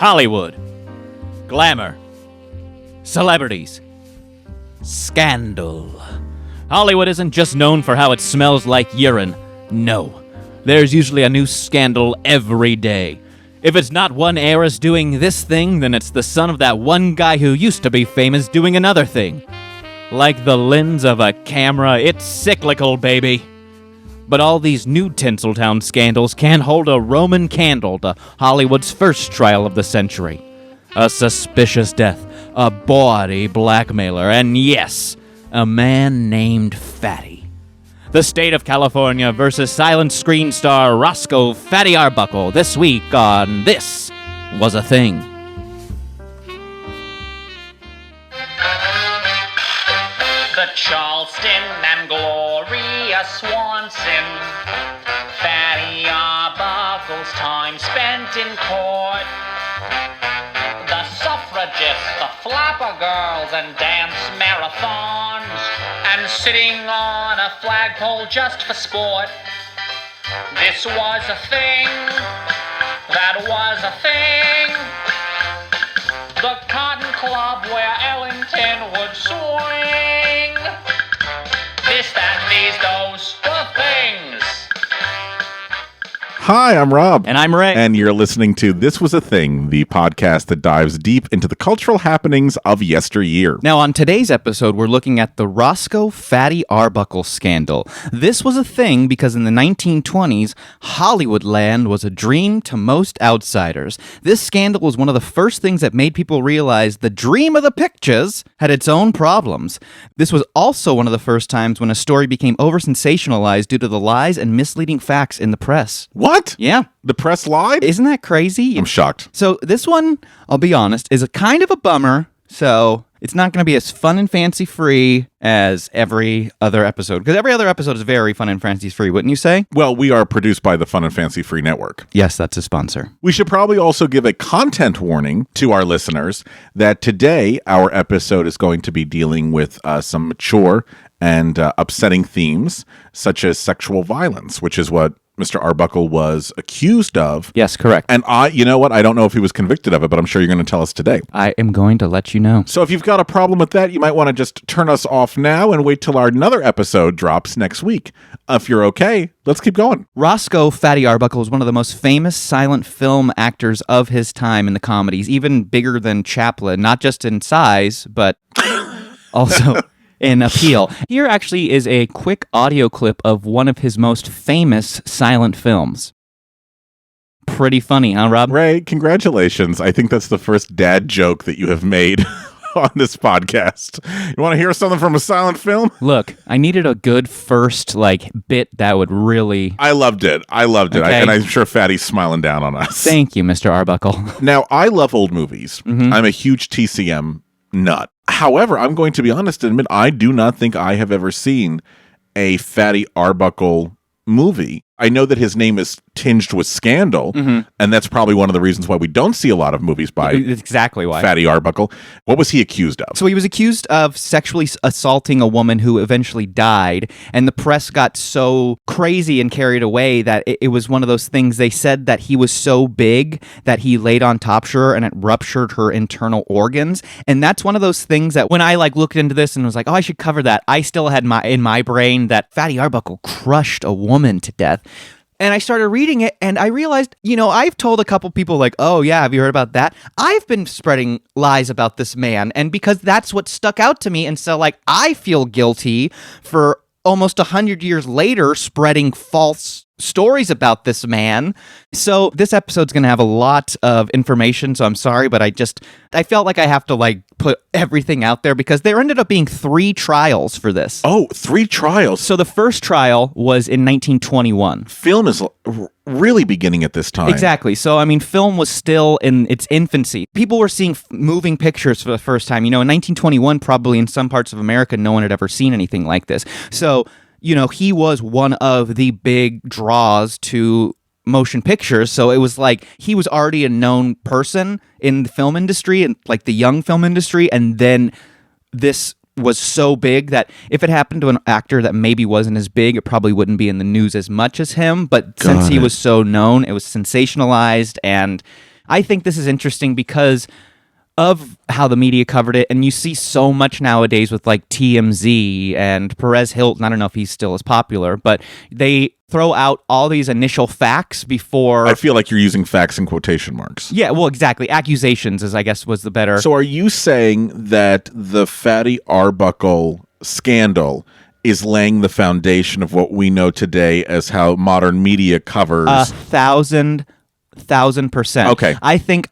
Hollywood. Glamour. Celebrities. Scandal. Hollywood isn't just known for how it smells like urine. No. There's usually a new scandal every day. If it's not one heiress doing this thing, then it's the son of that one guy who used to be famous doing another thing. Like the lens of a camera, it's cyclical, baby. But all these new Tinseltown scandals can't hold a Roman candle to Hollywood's first trial of the century. A suspicious death, a bawdy blackmailer, and yes, a man named Fatty. The state of California versus silent screen star Roscoe Fatty Arbuckle this week on This Was a Thing. The Charleston and Gloria Swanson, Fatty Arbuckle's time spent in court. The suffragists, the flapper girls and dance marathons, and sitting on a flagpole just for sport. This was a thing, that was a thing. The Cotton Club where Ellington would swing. This, that, these, those were things. Hi, I'm Rob. And I'm Ray. And you're listening to This Was a Thing, the podcast that dives deep into the cultural happenings of yesteryear. Now, on today's episode, we're looking at the Roscoe Fatty Arbuckle scandal. This was a thing because in the 1920s, Hollywoodland was a dream to most outsiders. This scandal was one of the first things that made people realize the dream of the pictures had its own problems. This was also one of the first times when a story became over-sensationalized due to the lies and misleading facts in the press. What? Yeah. The press lied? Isn't that crazy? I'm shocked. So this one, I'll be honest, is a kind of a bummer. So it's not going to be as fun and fancy-free as every other episode. Because every other episode is very fun and fancy-free, wouldn't you say? Well, we are produced by the Fun and Fancy Free Network. Yes, that's a sponsor. We should probably also give a content warning to our listeners that today our episode is going to be dealing with some mature and upsetting themes, such as sexual violence, which is what Mr. Arbuckle was accused of. Yes, correct. And you know what? I don't know if he was convicted of it, but I'm sure you're going to tell us today. I am going to let you know. So if you've got a problem with that, you might want to just turn us off now and wait till our another episode drops next week. If you're okay, let's keep going. Roscoe Fatty Arbuckle is one of the most famous silent film actors of his time in the comedies, even bigger than Chaplin, not just in size, but also in appeal. Here actually is a quick audio clip of one of his most famous silent films. Pretty funny, huh, Rob? Ray, congratulations. I think that's the first dad joke that you have made on this podcast. You want to hear something from a silent film? Look, I needed a good first, bit that would really... I loved it. Okay. And I'm sure Fatty's smiling down on us. Thank you, Mr. Arbuckle. Now, I love old movies. Mm-hmm. I'm a huge TCM nut. However, I'm going to be honest and admit I do not think I have ever seen a Fatty Arbuckle movie. I know that his name is tinged with scandal, and that's probably one of the reasons why we don't see a lot of movies by exactly why. Fatty Arbuckle. What was he accused of? So he was accused of sexually assaulting a woman who eventually died, and the press got so crazy and carried away that it was one of those things. They said that he was so big that he laid on top of her and it ruptured her internal organs, and that's one of those things that when I looked into this and was like, oh, I should cover that, I still had in my brain that Fatty Arbuckle crushed a woman to death. And I started reading it, and I realized, I've told a couple people, oh, yeah, have you heard about that? I've been spreading lies about this man, and because that's what stuck out to me, and so, I feel guilty for almost 100 years later spreading false stories about this man. So this episode's going to have a lot of information, so I'm sorry, but I felt like I have to put everything out there because there ended up being 3 trials for this. Oh, 3 trials. So the first trial was in 1921. Film is really beginning at this time. Exactly. So, film was still in its infancy. People were seeing moving pictures for the first time. In 1921, probably in some parts of America, no one had ever seen anything like this. So, he was one of the big draws to motion pictures. So it was he was already a known person in the film industry and the young film industry. And then this was so big that if it happened to an actor that maybe wasn't as big, it probably wouldn't be in the news as much as him. But since he was so known, it was sensationalized. And I think this is interesting because of how the media covered it, and you see so much nowadays with like TMZ and Perez Hilton. I don't know if he's still as popular, but they throw out all these initial facts before. I feel like you're using facts in quotation marks. Yeah, well, exactly. Accusations is, I guess, was the better. So are you saying that the Fatty Arbuckle scandal is laying the foundation of what we know today as how modern media covers? 1,000%. Okay.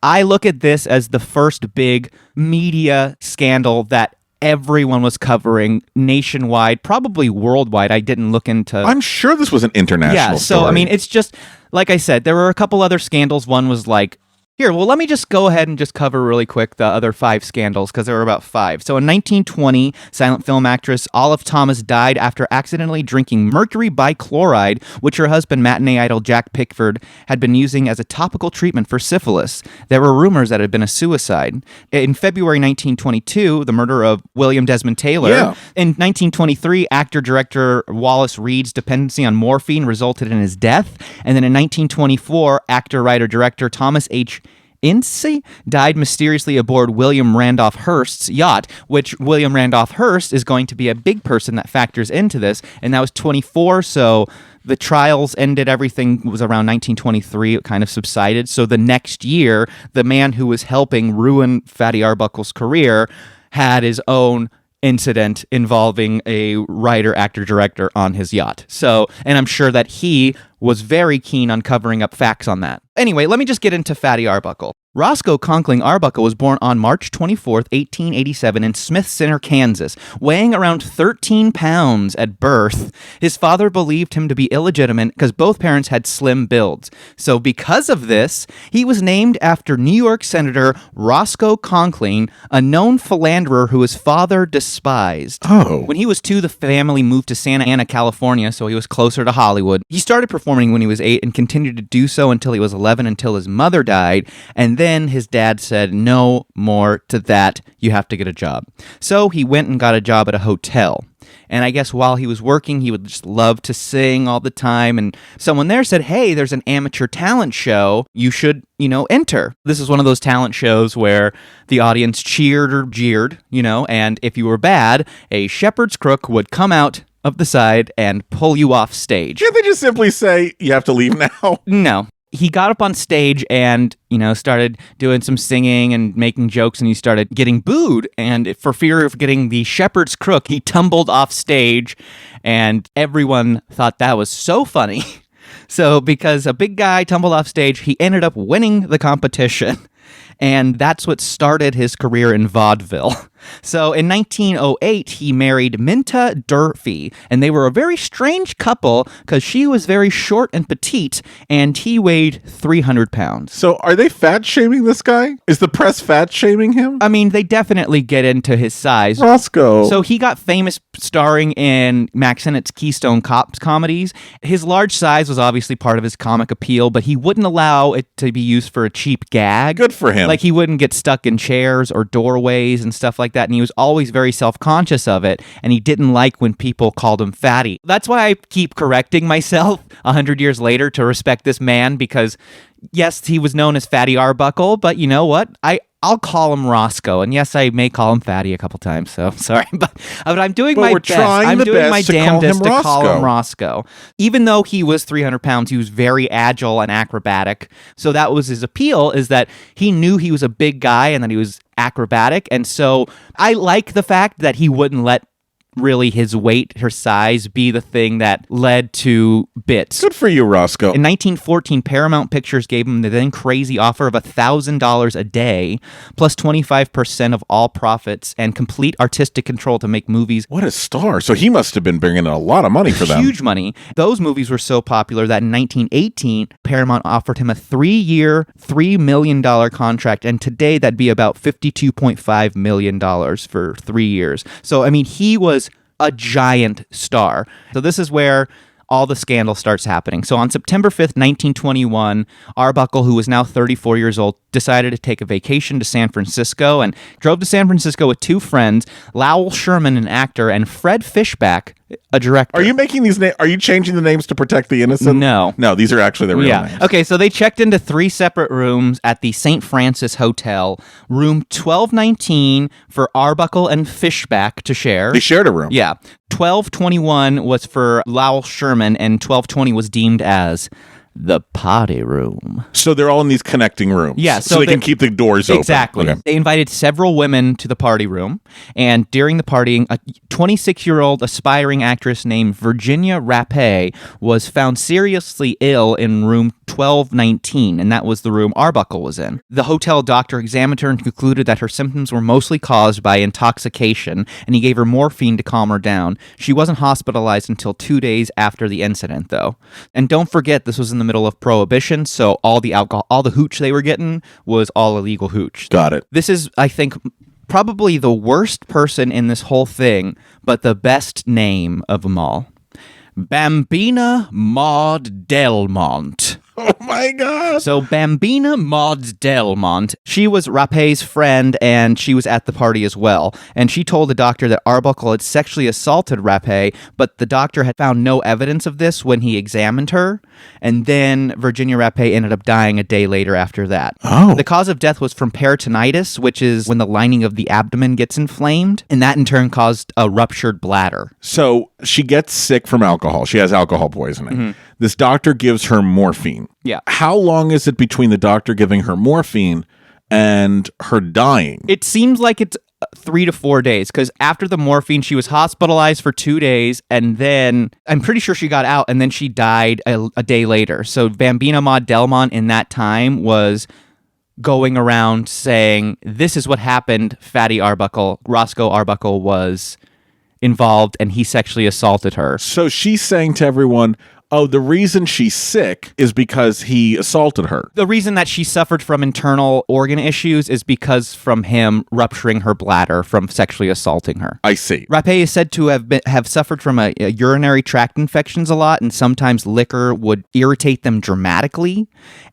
I look at this as the first big media scandal that everyone was covering nationwide, probably worldwide. I didn't look into. I'm sure this was an international so story. I mean, it's just like I said, there were a couple other scandals. One was like, here, well, let me just go ahead and just cover really quick the other 5 scandals, because there were about 5. So in 1920, silent film actress Olive Thomas died after accidentally drinking mercury bichloride, which her husband, matinee idol Jack Pickford, had been using as a topical treatment for syphilis. There were rumors that it had been a suicide. In February 1922, the murder of William Desmond Taylor. Yeah. In 1923, actor-director Wallace Reed's dependency on morphine resulted in his death. And then in 1924, actor, writer, director Thomas H. Ince died mysteriously aboard William Randolph Hearst's yacht, which William Randolph Hearst is going to be a big person that factors into this, and that was 24, so the trials ended, everything was around 1923, it kind of subsided, so the next year, the man who was helping ruin Fatty Arbuckle's career had his own incident involving a writer, actor, director on his yacht. So, and I'm sure that he was very keen on covering up facts on that. Anyway, let me just get into Fatty Arbuckle. Roscoe Conkling Arbuckle was born on March 24th, 1887 in Smith Center, Kansas, weighing around 13 pounds at birth. His father believed him to be illegitimate because both parents had slim builds. So because of this, he was named after New York Senator Roscoe Conkling, a known philanderer who his father despised. Oh. When he was 2, the family moved to Santa Ana, California, so he was closer to Hollywood. He started performing when he was 8 and continued to do so until he was 11, until his mother died, and then his dad said, no more to that, you have to get a job. So he went and got a job at a hotel. And I guess while he was working, he would just love to sing all the time. And someone there said, hey, there's an amateur talent show. You should, enter. This is one of those talent shows where the audience cheered or jeered, and if you were bad, a shepherd's crook would come out of the side and pull you off stage. Can't they just simply say, you have to leave now? No. He got up on stage and, started doing some singing and making jokes, and he started getting booed. And for fear of getting the shepherd's crook, he tumbled off stage, and everyone thought that was so funny. So because a big guy tumbled off stage, he ended up winning the competition. And that's what started his career in vaudeville. So in 1908, he married Minta Durfee, and they were a very strange couple because she was very short and petite, and he weighed 300 pounds. So are they fat shaming this guy? Is the press fat shaming him? I mean, they definitely get into his size. Roscoe. So he got famous starring in Mack Sennett's Keystone Cops comedies. His large size was obviously part of his comic appeal, but he wouldn't allow it to be used for a cheap gag. Good for him. Like he wouldn't get stuck in chairs or doorways and stuff like that, and he was always very self-conscious of it, and he didn't like when people called him fatty. That's why I keep correcting myself 100 years later to respect this man, because yes, he was known as Fatty Arbuckle, but you know what? I'll call him Roscoe, and yes, I may call him Fatty a couple times, so sorry, but I'm doing my best. I'm doing my damnedest to call him Roscoe. Even though he was 300 pounds, he was very agile and acrobatic, so that was his appeal, is that he knew he was a big guy and that he was acrobatic, and so I like the fact that he wouldn't let really his weight, her size, be the thing that led to bits. Good for you, Roscoe. In 1914, Paramount Pictures gave him the then crazy offer of $1,000 a day, plus 25% of all profits, and complete artistic control to make movies. What a star. So he must have been bringing in a lot of money for them. Huge money. Those movies were so popular that in 1918, Paramount offered him a 3-year, $3 million contract, and today that'd be about $52.5 million for 3 years. So, I mean, he was a giant star. So this is where all the scandal starts happening. So on September 5th, 1921, Arbuckle, who was now 34 years old, decided to take a vacation to San Francisco and drove to San Francisco with 2 friends, Lowell Sherman, an actor, and Fred Fishback, a director. Are you making these names? Are you changing the names to protect the innocent? No. No, these are actually the real names. Okay, so they checked into 3 separate rooms at the St. Francis Hotel. Room 1219 for Arbuckle and Fishback to share. They shared a room. Yeah. 1221 was for Lowell Sherman, and 1220 was deemed as the party room. So they're all in these connecting rooms. Yeah, so they can keep the doors open. Exactly. Okay. They invited several women to the party room, and during the partying, a 26-year-old aspiring actress named Virginia Rappe was found seriously ill in room 1219, and that was the room Arbuckle was in. The hotel doctor examined her and concluded that her symptoms were mostly caused by intoxication, and he gave her morphine to calm her down. She wasn't hospitalized until 2 days after the incident, though. And don't forget, this was in the middle of Prohibition, so all the alcohol, all the hooch they were getting was all illegal hooch. Got it. This is, I think, probably the worst person in this whole thing, but the best name of them all. Bambina Maude Delmont. Oh my God. So Bambina Maude Delmont, she was Rappe's friend, and she was at the party as well. And she told the doctor that Arbuckle had sexually assaulted Rappe, but the doctor had found no evidence of this when he examined her. And then Virginia Rappe ended up dying a day later after that. Oh. The cause of death was from peritonitis, which is when the lining of the abdomen gets inflamed, and that in turn caused a ruptured bladder. So she gets sick from alcohol. She has alcohol poisoning. Mm-hmm. This doctor gives her morphine. Yeah. How long is it between the doctor giving her morphine and her dying? It seems like it's 3 to 4 days, because after the morphine, she was hospitalized for 2 days, and then I'm pretty sure she got out, and then she died a day later. So Bambina Maude Delmont in that time was going around saying, this is what happened, Fatty Arbuckle. Roscoe Arbuckle was involved, and he sexually assaulted her. So she's saying to everyone, oh, the reason she's sick is because he assaulted her. The reason that she suffered from internal organ issues is because from him rupturing her bladder from sexually assaulting her. I see. Rappe is said to have suffered from a urinary tract infections a lot, and sometimes liquor would irritate them dramatically.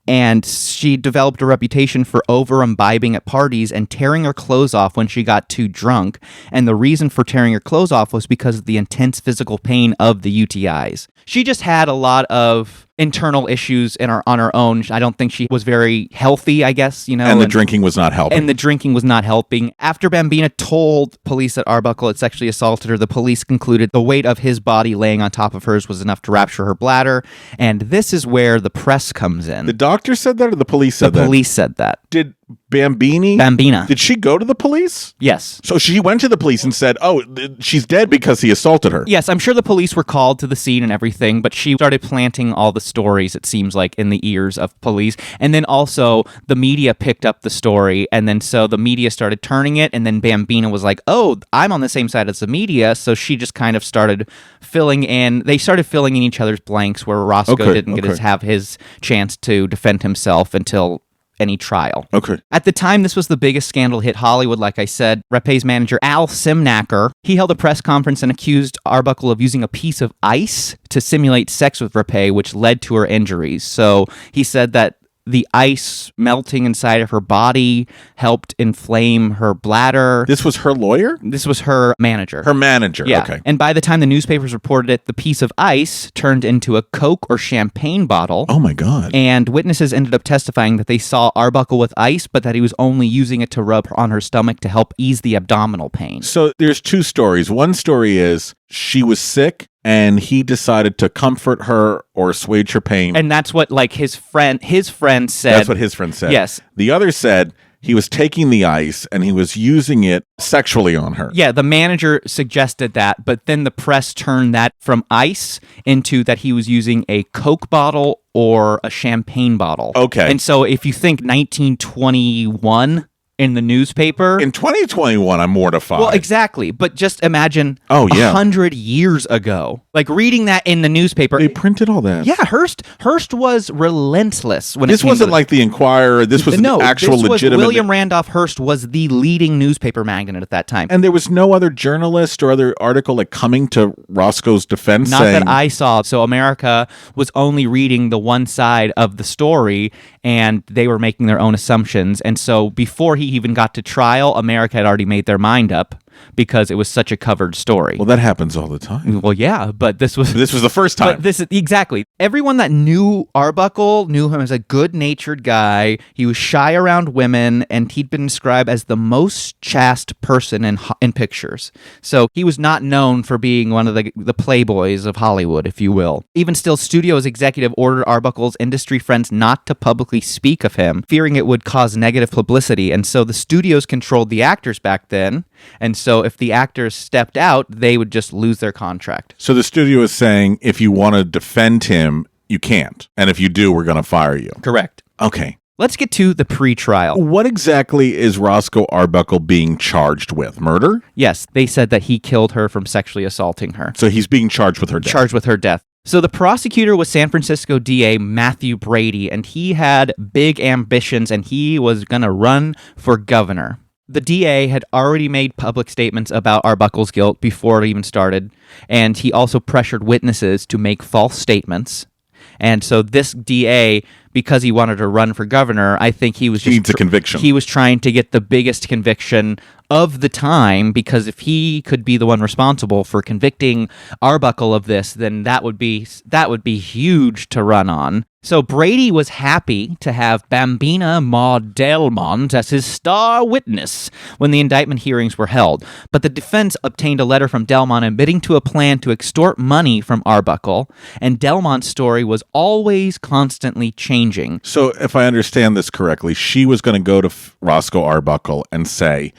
And she developed a reputation for over-imbibing at parties and tearing her clothes off when she got too drunk. And the reason for tearing her clothes off was because of the intense physical pain of the UTIs. She just had a lot of internal issues on her own. I don't think she was very healthy, I guess, you know. And the drinking was not helping. And the drinking was not helping. After Bambina told police that Arbuckle had sexually assaulted her, the police concluded the weight of his body laying on top of hers was enough to rupture her bladder. And this is where the press comes in. The doctor said that, or the police said that? The police said that. Did Bambina. Did she go to the police? Yes. So she went to the police and said, oh, she's dead because he assaulted her. Yes, I'm sure the police were called to the scene and everything, but she started planting all the stories, it seems like, in the ears of police. And then also the media picked up the story, and then so the media started turning it, and then Bambina was like, oh, I'm on the same side as the media, so she just kind of started filling in. They started filling in each other's blanks where Roscoe didn't have his chance to defend himself until any trial. Okay. At the time, this was the biggest scandal hit Hollywood, like I said. Rappe's manager, Al Simnacker, he held a press conference and accused Arbuckle of using a piece of ice to simulate sex with Rappe, which led to her injuries. So he said that the ice melting inside of her body helped inflame her bladder. This was her lawyer? This was her manager. Her manager, yeah. Okay. And by the time the newspapers reported it, the piece of ice turned into a Coke or champagne bottle. Oh my God. And witnesses ended up testifying that they saw Arbuckle with ice, but that he was only using it to rub on her stomach to help ease the abdominal pain. So there's 2 stories. One story is she was sick and he decided to comfort her or assuage her pain. And that's what, like, his friend said. That's what his friend said. Yes. The other said he was taking the ice and he was using it sexually on her. Yeah, the manager suggested that, but then the press turned that from ice into that he was using a Coke bottle or a champagne bottle. Okay. And so if you think 1921 in the newspaper. In 2021, I'm mortified. Well, exactly. But just imagine 100 years ago. Like reading that in the newspaper. They printed all that. Yeah, Hearst was relentless when this wasn't like the Inquirer. This was an actual legitimate. William Randolph Hearst was the leading newspaper magnate at that time. And there was no other journalist or other article like coming to Roscoe's defense. Not that I saw. So America was only reading the one side of the story, and they were making their own assumptions. And so before he even got to trial, America had already made their mind up. because it was such a covered story. Well, that happens all the time. Well, yeah, but this was the first time. But this is exactly. Everyone that knew Arbuckle knew him as a good-natured guy. He was shy around women, and he'd been described as the most chaste person in pictures. So he was not known for being one of the playboys of Hollywood, if you will. Even still, studios executive ordered Arbuckle's industry friends not to publicly speak of him, fearing it would cause negative publicity. And so the studios controlled the actors back then. And so if the actors stepped out, they would just lose their contract. So the studio is saying, if you want to defend him, you can't. And if you do, we're going to fire you. Correct. Okay. Let's get to the pre-trial. What exactly is Roscoe Arbuckle being charged with? Murder? Yes, they said that he killed her from sexually assaulting her. So he's being charged with her death. Charged with her death. So the prosecutor was San Francisco DA Matthew Brady, and he had big ambitions, and he was going to run for governor. The DA had already made public statements about Arbuckle's guilt before it even started, and he also pressured witnesses to make false statements. And so this DA, because he wanted to run for governor, I think he was just... He needs a conviction. He was trying to get the biggest conviction of the time, because if he could be the one responsible for convicting Arbuckle of this, then that would be huge to run on. So Brady was happy to have Bambina Maude Delmont as his star witness when the indictment hearings were held. But the defense obtained a letter from Delmont admitting to a plan to extort money from Arbuckle, and Delmont's story was always constantly changing. So if I understand this correctly, she was going to go to Roscoe Arbuckle and say,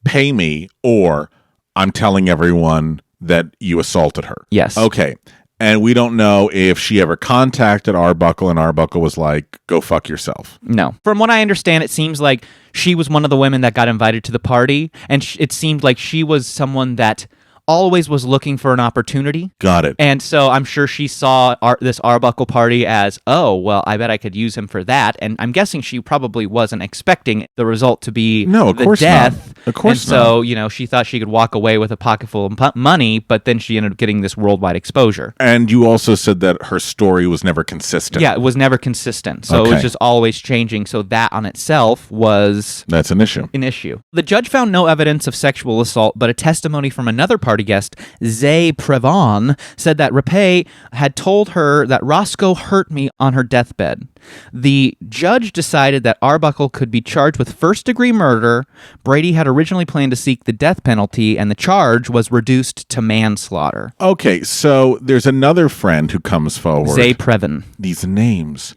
pay me, or I'm telling everyone that you assaulted her. Yes. Okay. And we don't know if she ever contacted Arbuckle, and Arbuckle was like, go fuck yourself. No. From what I understand, it seems like she was one of the women that got invited to the party, and it seemed like she was someone that always was looking for an opportunity. Got it. And so I'm sure she saw this Arbuckle party as, oh, well, I bet I could use him for that. And I'm guessing she probably wasn't expecting the result to be the death. Of course not. And so, she thought she could walk away with a pocket full of money, but then she ended up getting this worldwide exposure. And you also said that her story was never consistent. Yeah, it was never consistent. So it was just always changing. So that on itself was... That's an issue. The judge found no evidence of sexual assault, but a testimony from another party guest, Zay Prevon, said that Rappe had told her that Roscoe hurt me on her deathbed. The judge decided that Arbuckle could be charged with first-degree murder. Brady had originally planned to seek the death penalty, and the charge was reduced to manslaughter. Okay, so there's another friend who comes forward. Zay Prevon. These names.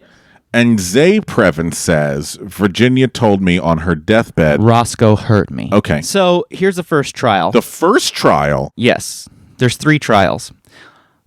And Zay Prevon says, Virginia told me on her deathbed... Roscoe hurt me. Okay. So here's the first trial. The first trial? Yes. There's 3 trials.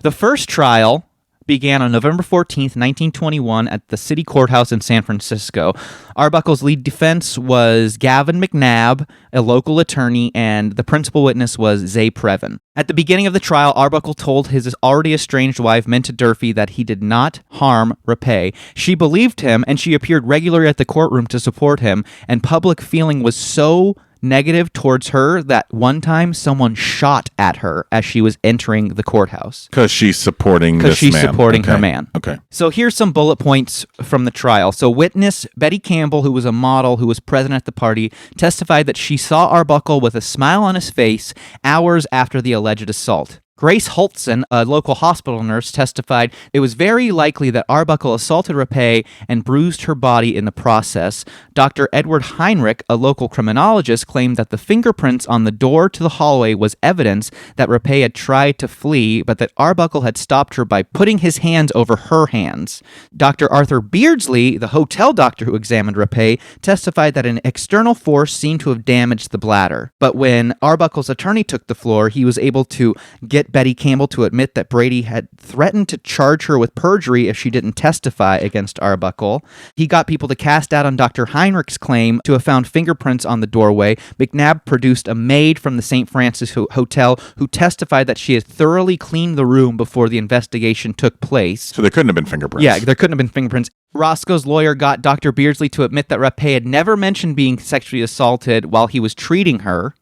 The first trial began on November 14th, 1921 at the city courthouse in San Francisco. Arbuckle's lead defense was Gavin McNabb, a local attorney, and the principal witness was Zay Prevon. At the beginning of the trial, Arbuckle told his already estranged wife, Minta Durfee, that he did not harm Rappe. She believed him, and she appeared regularly at the courtroom to support him, and public feeling was so negative towards her that one time someone shot at her as she was entering the courthouse. Because she's supporting her man. Okay. So here's some bullet points from the trial. So witness Betty Campbell, who was a model who was present at the party, testified that she saw Arbuckle with a smile on his face hours after the alleged assault. Grace Holtzen, a local hospital nurse, testified it was very likely that Arbuckle assaulted Rappe and bruised her body in the process. Dr. Edward Heinrich, a local criminologist, claimed that the fingerprints on the door to the hallway was evidence that Rappe had tried to flee, but that Arbuckle had stopped her by putting his hands over her hands. Dr. Arthur Beardsley, the hotel doctor who examined Rappe, testified that an external force seemed to have damaged the bladder. But when Arbuckle's attorney took the floor, he was able to get Betty Campbell to admit that Brady had threatened to charge her with perjury if she didn't testify against Arbuckle. He got people to cast doubt on Dr. Heinrich's claim to have found fingerprints on the doorway. McNabb produced a maid from the St. Francis Hotel who testified that she had thoroughly cleaned the room before the investigation took place. So there couldn't have been fingerprints. Yeah, there couldn't have been fingerprints. Roscoe's lawyer got Dr. Beardsley to admit that Rappe had never mentioned being sexually assaulted while he was treating her.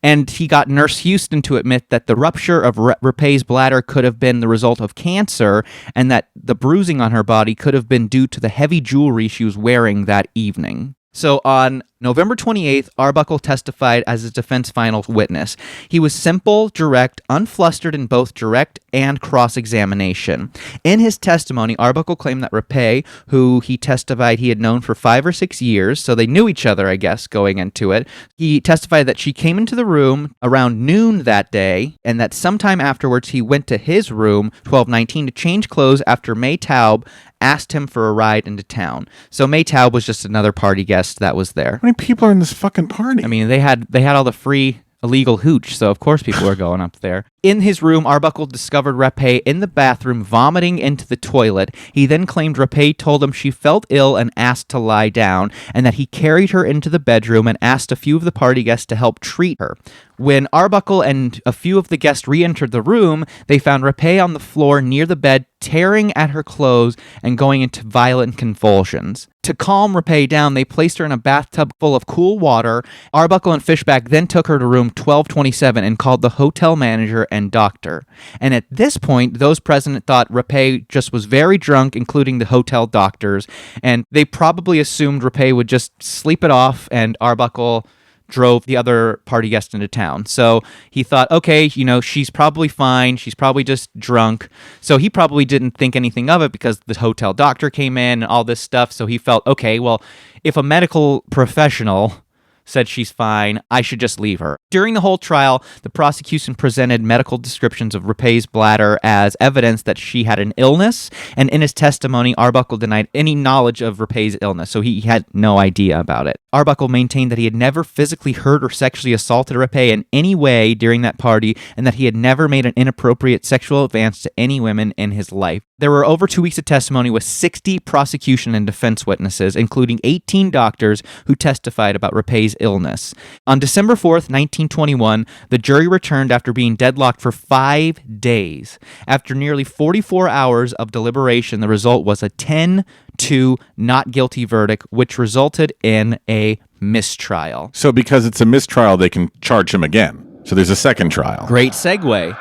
And he got Nurse Houston to admit that the rupture of Rappe's bladder could have been the result of cancer, and that the bruising on her body could have been due to the heavy jewelry she was wearing that evening. So on November 28th, Arbuckle testified as his defense final witness. He was simple, direct, unflustered in both direct and cross-examination. In his testimony, Arbuckle claimed that Rappe, who he testified he had known for 5 or 6 years, so they knew each other, I guess, going into it. He testified that she came into the room around noon that day, and that sometime afterwards he went to his room, 1219, to change clothes after May Taub asked him for a ride into town. So May Taub was just another party guest that was there. How many people are in this fucking party? I mean, they had all the free illegal hooch, so of course people were going up there. In his room, Arbuckle discovered Rappe in the bathroom vomiting into the toilet. He then claimed Rappe told him she felt ill and asked to lie down, and that he carried her into the bedroom and asked a few of the party guests to help treat her. When Arbuckle and a few of the guests re-entered the room, they found Rappe on the floor near the bed, tearing at her clothes and going into violent convulsions. To calm Rappe down, they placed her in a bathtub full of cool water. Arbuckle and Fishback then took her to room 1227 and called the hotel manager and doctor. And at this point, those present thought Rappe just was very drunk, including the hotel doctors, and they probably assumed Rappe would just sleep it off, and Arbuckle drove the other party guest into town. So he thought, okay, she's probably fine. She's probably just drunk. So he probably didn't think anything of it because the hotel doctor came in and all this stuff. So he felt, okay, well, if a medical professional said she's fine, I should just leave her. During the whole trial, the prosecution presented medical descriptions of Rappe's bladder as evidence that she had an illness, and in his testimony, Arbuckle denied any knowledge of Rappe's illness, so he had no idea about it. Arbuckle maintained that he had never physically hurt or sexually assaulted Rappe in any way during that party, and that he had never made an inappropriate sexual advance to any women in his life. There were over 2 weeks of testimony with 60 prosecution and defense witnesses, including 18 doctors who testified about Rappe's illness. On December 4th, 1921, the jury returned after being deadlocked for 5 days. After nearly 44 hours of deliberation, the result was a 10-2 not guilty verdict, which resulted in a mistrial. So because it's a mistrial, they can charge him again. So there's a second trial. Great segue.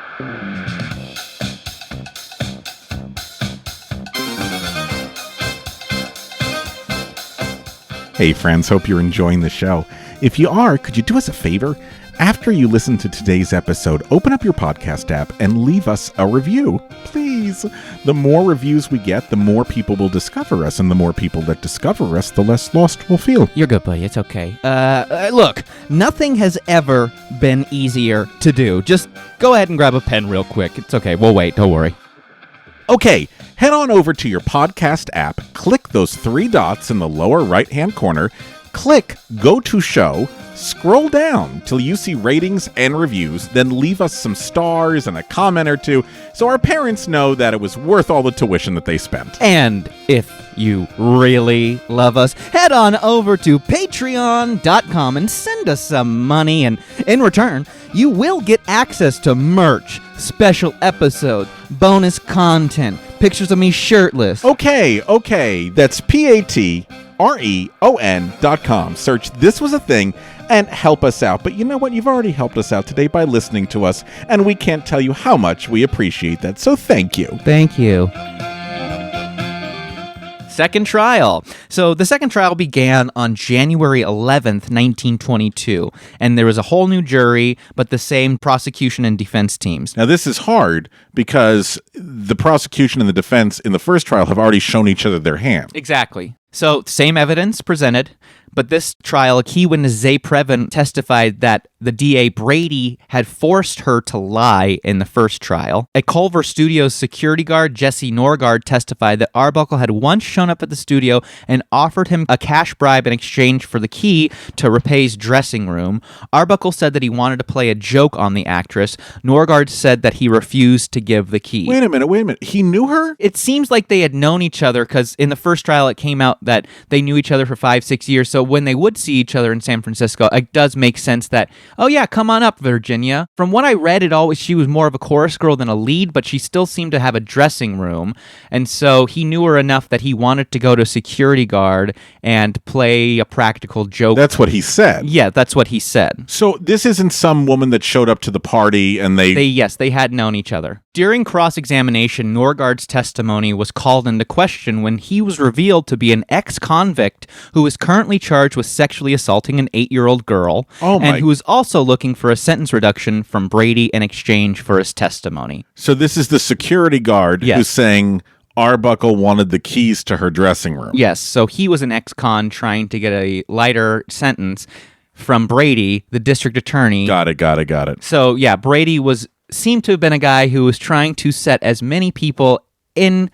Hey friends, hope you're enjoying the show. If you are, could you do us a favor? After you listen to today's episode, open up your podcast app and leave us a review. Please. The more reviews we get, the more people will discover us, and the more people that discover us, the less lost we'll feel. You're good, buddy. It's okay. Look, nothing has ever been easier to do. Just go ahead and grab a pen real quick. It's okay. We'll wait. Don't worry. Okay, head on over to your podcast app, click those 3 dots in the lower right-hand corner, click Go to Show, scroll down till you see ratings and reviews, then leave us some stars and a comment or two so our parents know that it was worth all the tuition that they spent. And if you really love us, head on over to patreon.com and send us some money, and in return, you will get access to merch, special episodes, bonus content, pictures of me shirtless. Okay, that's patreon.com. Search This Was a Thing and help us out. But you know what? You've already helped us out today by listening to us, and we can't tell you how much we appreciate that, so thank you. Thank you. Second trial. So the second trial began on January 11th, 1922, and there was a whole new jury, but the same prosecution and defense teams. Now, this is hard because the prosecution and the defense in the first trial have already shown each other their hand. Exactly. So, same evidence presented, but this trial, a key witness, Zay Previn, testified that the DA Brady had forced her to lie in the first trial. A Culver Studios security guard, Jesse Norgard, testified that Arbuckle had once shown up at the studio and offered him a cash bribe in exchange for the key to Rappe's dressing room. Arbuckle said that he wanted to play a joke on the actress. Norgard said that he refused to give the key. Wait a minute. He knew her? It seems like they had known each other because in the first trial it came out that they knew each other for 5-6 years. So when they would see each other in San Francisco, it does make sense that, oh yeah, come on up, Virginia. From what I read, she was more of a chorus girl than a lead, but she still seemed to have a dressing room. And so he knew her enough that he wanted to go to security guard and play a practical joke. That's what he said. Yeah, that's what he said. So this isn't some woman that showed up to the party and they had known each other. During cross-examination, Norgard's testimony was called into question when he was revealed to be an ex-convict who is currently charged with sexually assaulting an 8-year-old girl, and who is also looking for a sentence reduction from Brady in exchange for his testimony. So this is the security guard who's saying Arbuckle wanted the keys to her dressing room. Yes, so he was an ex-con trying to get a lighter sentence from Brady, the district attorney. Got it. So, yeah, Brady seemed to have been a guy who was trying to set as many people into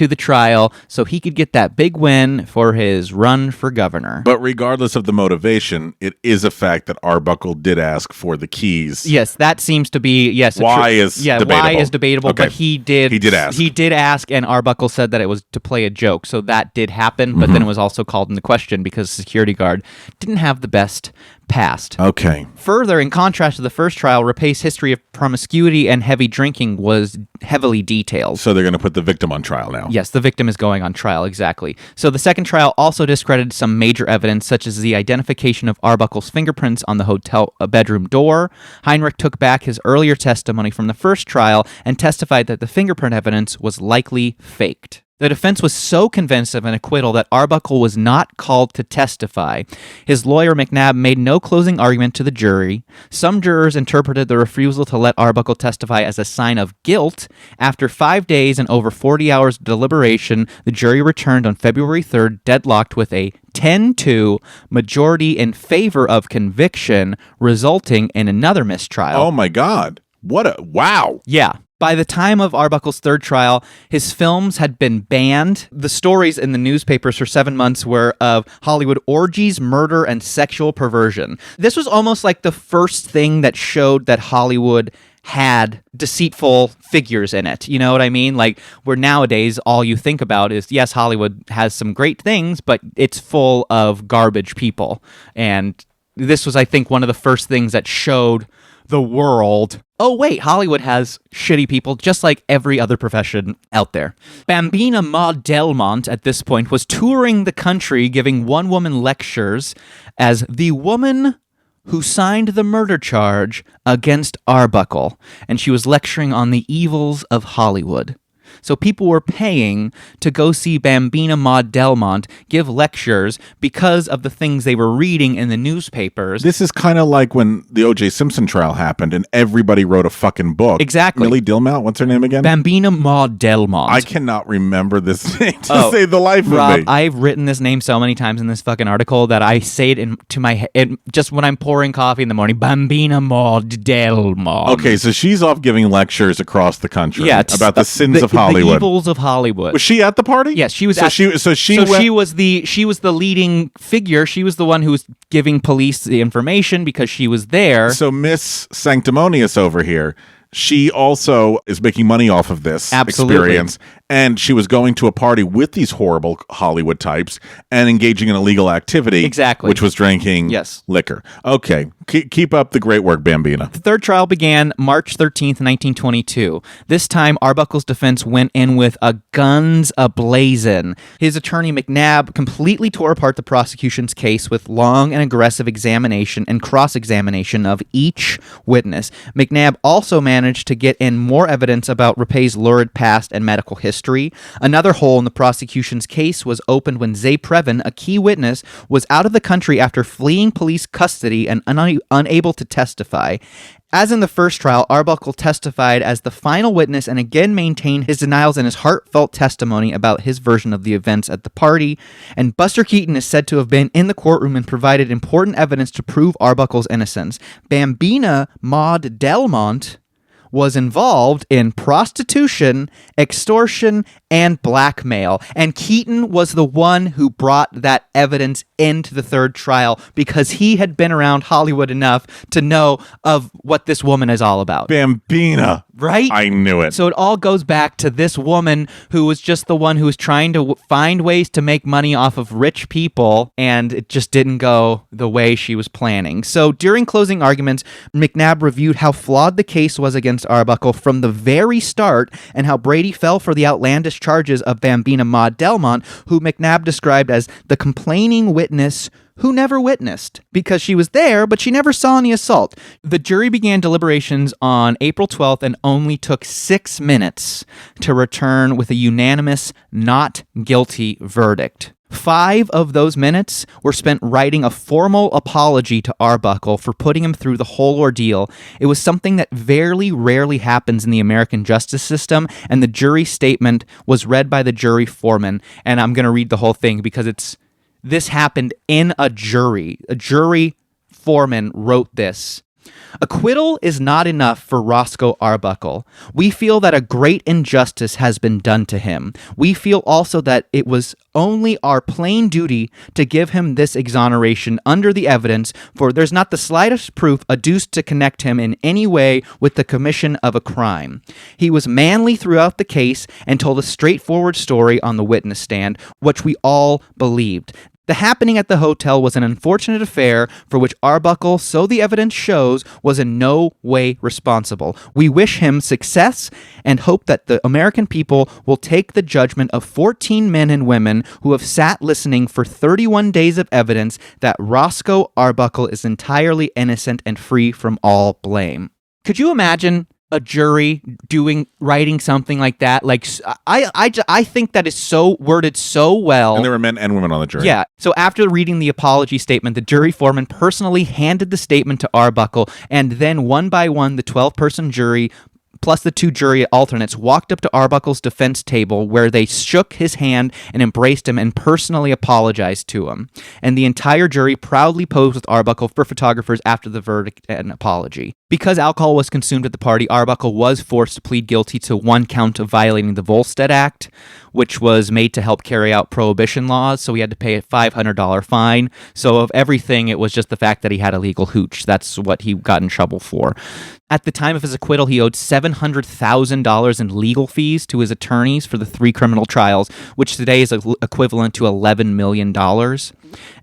the trial so he could get that big win for his run for governor. But regardless of the motivation, it is a fact that Arbuckle did ask for the keys. Yes, that seems to be debatable. Why is debatable, okay. But he did ask. He did ask, and Arbuckle said that it was to play a joke, so that did happen, but then it was also called into question because the security guard didn't have the best past. Okay. Further, in contrast to the first trial, Rappe's history of promiscuity and heavy drinking was heavily detailed. So they're going to put the victim on trial now. Yes, the victim is going on trial, exactly. So the second trial also discredited some major evidence, such as the identification of Arbuckle's fingerprints on the hotel bedroom door. Heinrich took back his earlier testimony from the first trial and testified that the fingerprint evidence was likely faked. The defense was so convinced of an acquittal that Arbuckle was not called to testify. His lawyer, McNabb, made no closing argument to the jury. Some jurors interpreted the refusal to let Arbuckle testify as a sign of guilt. After 5 days and over 40 hours of deliberation, the jury returned on February 3rd, deadlocked with a 10-2 majority in favor of conviction, resulting in another mistrial. Oh my God. Wow. Yeah. By the time of Arbuckle's third trial, his films had been banned. The stories in the newspapers for 7 months were of Hollywood orgies, murder, and sexual perversion. This was almost like the first thing that showed that Hollywood had deceitful figures in it. You know what I mean? Like, where nowadays all you think about is, yes, Hollywood has some great things, but it's full of garbage people. And this was, I think, one of the first things that showed the world, oh wait, Hollywood has shitty people just like every other profession out there. Bambina Maude Delmont at this point was touring the country giving one-woman lectures as the woman who signed the murder charge against Arbuckle, and she was lecturing on the evils of Hollywood. So people were paying to go see Bambina Maude Delmont give lectures because of the things they were reading in the newspapers. This is kind of like when the O.J. Simpson trial happened and everybody wrote a fucking book. Exactly. Millie Delmont, what's her name again? Bambina Maude Delmont. I cannot remember this name to save the life Rob, of me. I've written this name so many times in this fucking article that I say it into my head just when I'm pouring coffee in the morning. Bambina Maude Delmont. Okay, so she's off giving lectures across the country about the sins of The Hollywood. evils of Hollywood. Was she at the party? Yes, she was. She was the leading figure. She was the one who was giving police the information because she was there. So Miss Sanctimonious over here, she also is making money off of this experience. And she was going to a party with these horrible Hollywood types and engaging in illegal activity. Exactly. Which was drinking liquor. Okay. Keep up the great work, Bambina. The third trial began March 13th, 1922. This time, Arbuckle's defense went in with a guns ablazing. His attorney, McNabb, completely tore apart the prosecution's case with long and aggressive examination and cross-examination of each witness. McNabb also managed to get in more evidence about Rappe's lurid past and medical history. Another hole in the prosecution's case was opened when Zay Previn, a key witness, was out of the country after fleeing police custody and unable to testify. As in the first trial, Arbuckle testified as the final witness and again maintained his denials in his heartfelt testimony about his version of the events at the party. And Buster Keaton is said to have been in the courtroom and provided important evidence to prove Arbuckle's innocence. Bambina Maude Delmont was involved in prostitution, extortion, and blackmail. And Keaton was the one who brought that evidence into the third trial because he had been around Hollywood enough to know of what this woman is all about. Bambina. Right? I knew it. So it all goes back to this woman who was just the one who was trying to find ways to make money off of rich people, and it just didn't go the way she was planning. So during closing arguments, McNabb reviewed how flawed the case was against against Arbuckle from the very start, and how Brady fell for the outlandish charges of Bambina Maude Delmont, who McNabb described as the complaining witness who never witnessed, because she was there, but she never saw any assault. The jury began deliberations on April 12th and only took 6 minutes to return with a unanimous not guilty verdict. 5 of those minutes were spent writing a formal apology to Arbuckle for putting him through the whole ordeal. It was something that very rarely happens in the American justice system, and the jury statement was read by the jury foreman. And I'm going to read the whole thing because this happened in a jury. A jury foreman wrote this. Acquittal is not enough for Roscoe Arbuckle. We feel that a great injustice has been done to him. We feel also that it was only our plain duty to give him this exoneration under the evidence, for there's not the slightest proof adduced to connect him in any way with the commission of a crime. He was manly throughout the case and told a straightforward story on the witness stand, which we all believed. The happening at the hotel was an unfortunate affair for which Arbuckle, so the evidence shows, was in no way responsible. We wish him success and hope that the American people will take the judgment of 14 men and women who have sat listening for 31 days of evidence that Roscoe Arbuckle is entirely innocent and free from all blame. Could you imagine a jury writing something like that? Like, I think that is so worded so well. And there were men and women on the jury. Yeah. So after reading the apology statement, the jury foreman personally handed the statement to Arbuckle, and then one by one, the 12-person jury plus the 2 jury alternates walked up to Arbuckle's defense table, where they shook his hand and embraced him and personally apologized to him. And the entire jury proudly posed with Arbuckle for photographers after the verdict and apology. Because alcohol was consumed at the party, Arbuckle was forced to plead guilty to 1 count of violating the Volstead Act, which was made to help carry out prohibition laws, so he had to pay a $500 fine. So of everything, it was just the fact that he had illegal hooch. That's what he got in trouble for. At the time of his acquittal, he owed $700,000 in legal fees to his attorneys for the 3 criminal trials, which today is equivalent to $11 million.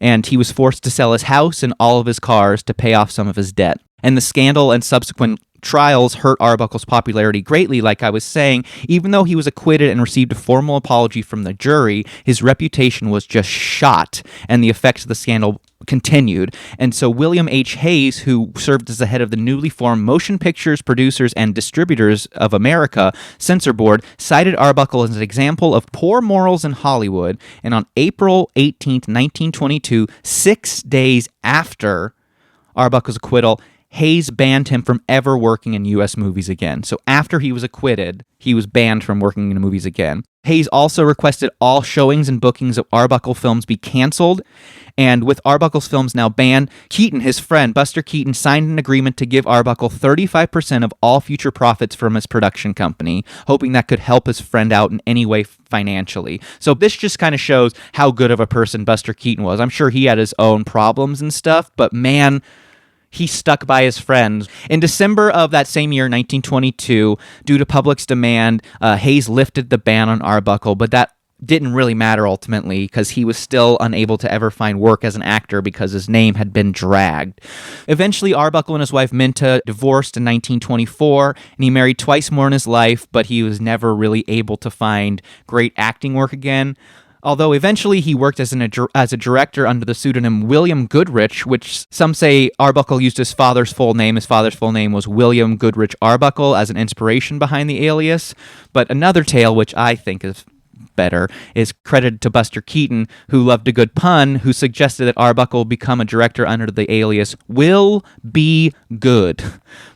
And he was forced to sell his house and all of his cars to pay off some of his debt. And the scandal and subsequent trials hurt Arbuckle's popularity greatly, like I was saying. Even though he was acquitted and received a formal apology from the jury, his reputation was just shot, and the effects of the scandal continued. And so William H. Hayes, who served as the head of the newly formed Motion Pictures Producers and Distributors of America Censor Board, cited Arbuckle as an example of poor morals in Hollywood. And on April 18th, 1922, 6 days after Arbuckle's acquittal, Hayes banned him from ever working in U.S. movies again. So after he was acquitted, he was banned from working in movies again. Hayes also requested all showings and bookings of Arbuckle films be canceled. And with Arbuckle's films now banned, Keaton, his friend, Buster Keaton, signed an agreement to give Arbuckle 35% of all future profits from his production company, hoping that could help his friend out in any way financially. So this just kind of shows how good of a person Buster Keaton was. I'm sure he had his own problems and stuff, but man, he stuck by his friends. In December of that same year, 1922, due to public's demand, Hayes lifted the ban on Arbuckle, but that didn't really matter ultimately because he was still unable to ever find work as an actor because his name had been dragged. Eventually, Arbuckle and his wife Minta divorced in 1924, and he married twice more in his life, but he was never really able to find great acting work again. Although eventually he worked as a director under the pseudonym William Goodrich, which some say Arbuckle used his father's full name. His father's full name was William Goodrich Arbuckle as an inspiration behind the alias. But another tale, which I think is better, is credited to Buster Keaton, who loved a good pun, who suggested that Arbuckle become a director under the alias Will Be Good.